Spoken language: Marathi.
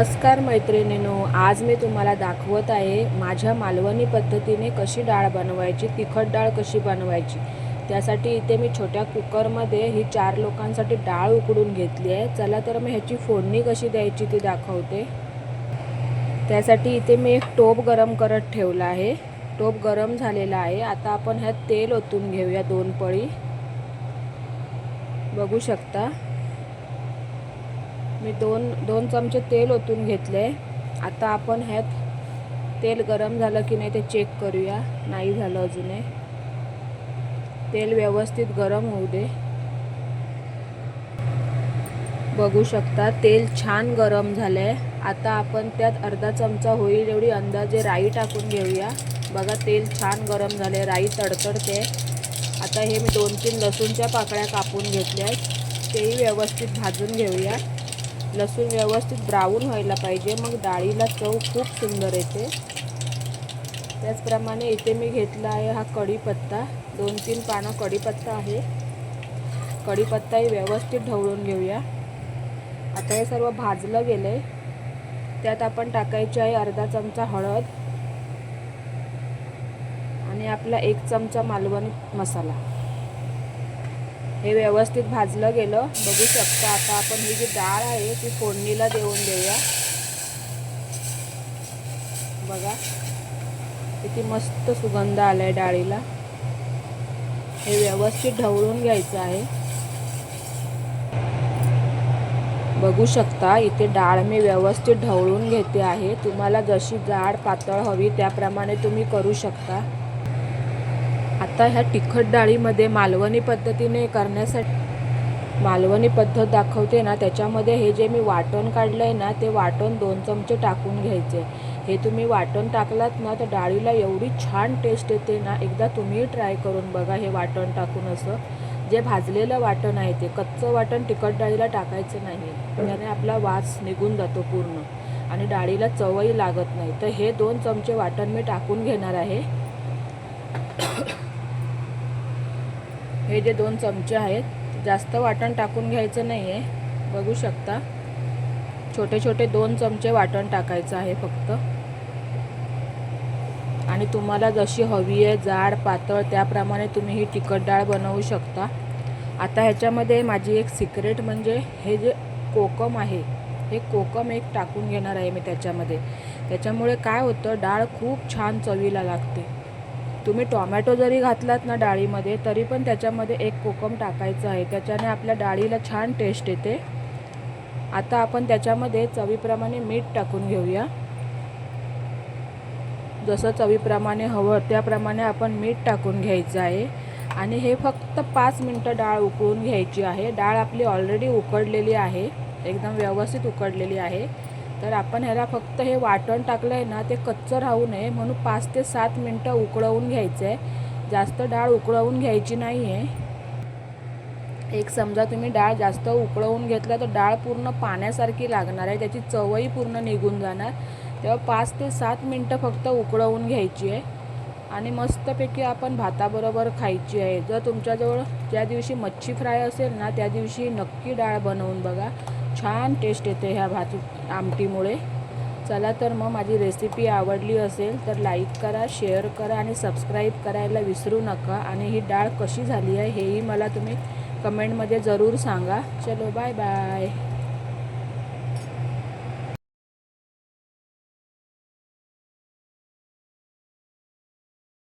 नमस्कार मैत्रिणींनो, आज मी तुम्हाला दाखवत आहे माझ्या मालवणी पद्धतीने कशी डाळ बनवायची, तिखट डाळ कशी बनवायची। त्यासाठी इथे मी छोट्या कुकरमध्ये ही 4 लोकांसाठी डाळ उकडून घेतली आहे। चला तर मी ह्याची फोडणी कशी द्यायची ती दाखवते। त्यासाठी इथे मी एक टोप गरम करत ठेवला आहे। टोप गरम झालेला आहे। आता आपण ह्यात तेल ओतून घेऊया 2 पळी। बघू शकता मी दोन चमचे तेल ओतून घेतले। आता आपण ह्यात तेल गरम झालं की नाही ते चेक करूया। नाही झालं अजून, तेल व्यवस्थित गरम होऊ दे। बघू शकता तेल छान गरम झालंय। आता आपण त्यात अर्धा चमचा होईल एवढी अंदाजे राई टाकून घेऊया। बघा तेल छान गरम झाले, राई तडतडते। आता हे मी 2-3 लसूणच्या पाकळ्या कापून घेतल्या आहेत, तेही व्यवस्थित भाजून घेऊया। लसूण व्यवस्थित ब्राऊन व्हायला पाहिजे, मग डाळीला चव खूप सुंदर येते। त्याचप्रमाणे इथे मी घेतला आहे हा कढीपत्ता, 2-3 पानं कढीपत्ता आहे। कढीपत्ताही व्यवस्थित ढवळून घेऊया। आता हे सर्व भाजलं गेले। त्यात आपण टाकायची आहे अर्धा चमचा हळद आणि आपला 1 चमचा मालवणी मसाला। हे व्यवस्थित भाजलं गेलं। बघू शकता आता आपण ही जी डाळ आहे ती फोडणीला देऊन देऊया। बघा किती मस्त सुगंध आलाय डाळीला। हे व्यवस्थित ढवळून घ्यायचं आहे। बघू शकता इथे डाळ मी व्यवस्थित ढवळून घेते आहे। तुम्हाला जशी जाड पातळ हवी त्याप्रमाणे तुम्ही करू शकता। आता ह्या तिखट डाळीमध्ये मालवणी पद्धतीने करण्यासाठी मालवणी पद्धत दाखवते ना, त्याच्यामध्ये हे जे मी वाटण काढलंय ना ते वाटण 2 चमचे टाकून घ्यायचे। हे तुम्ही वाटण टाकलात ना तर डाळीला एवढी छान टेस्ट येते ना, एकदा तुम्ही ट्राय करून बघा हे वाटण टाकून। असं जे भाजलेलं वाटण आहे ते कच्चं वाटण तिखट डाळीला टाकायचं नाही, त्याने आपला वास निघून जातो पूर्ण आणि डाळीला चवही लागत नाही। तर हे 2 चमचे वाटण मी टाकून घेणार आहे। हे जे 2 चमचे आहेत, जास्त वाटण टाकून घ्यायचं नाही आहे। बघू शकता छोटे छोटे 2 चमचे वाटण टाकायचं आहे फक्त। आणि तुम्हाला जशी हवी आहे जाड पातळ त्याप्रमाणे तुम्ही ही तिखट डाळ बनवू शकता। आता ह्याच्यामध्ये माझी एक सिक्रेट म्हणजे हे जे कोकम आहे, हे कोकम एक टाकून घेणार आहे मी त्याच्यामध्ये। त्याच्यामुळे काय होतं, डाळ खूप छान चवीला लागते। तुम्ही टोमॅटो जरी घातलात ना डाळीमध्ये तरी पण त्याच्यामध्ये एक कोकम टाकायचं आहे, त्याच्याने आपल्या डाळीला छान टेस्ट येते। आता आपण त्याच्यामध्ये चवीप्रमाणे मीठ टाकून घेऊया। जसं चवीप्रमाणे हवं त्याप्रमाणे आपण मीठ टाकून घ्यायचं आहे। आणि हे फक्त 5 मिनिटं डाळ उकळून घ्यायची आहे। डाळ आपली ऑलरेडी उकडलेली आहे, एकदम व्यवस्थित उकडलेली आहे। तर आपण ह्याला फक्त हे वाटण टाकलं आहे ना ते कच्चं राहू नये म्हणून 5 ते 7 मिनिटं उकळवून घ्यायचं आहे। जास्त डाळ उकळवून घ्यायची नाही आहे। एक समजा तुम्ही डाळ जास्त उकळवून घेतला तर डाळ पूर्ण पाण्यासारखी लागणार आहे, त्याची चवही पूर्ण निघून जाणार। तेव्हा 5 ते 7 मिनिटं फक्त उकळवून घ्यायची आहे आणि मस्तपैकी आपण भाताबरोबर खायची आहे। जर तुमच्याजवळ ज्या दिवशी मच्छी फ्राय असेल ना त्या दिवशी नक्की डाळ बनवून बघा, छान टेस्ट येते ह्या भात आमटीमुळे। चला तर मग माझी रेसिपी आवडली असेल तर लाईक करा, शेअर करा आणि सबस्क्राईब करायला विसरू नका। आणि ही डाळ कशी झाली आहे हेही मला तुम्ही कमेंटमध्ये ज़रूर सांगा। चलो बाय बाय।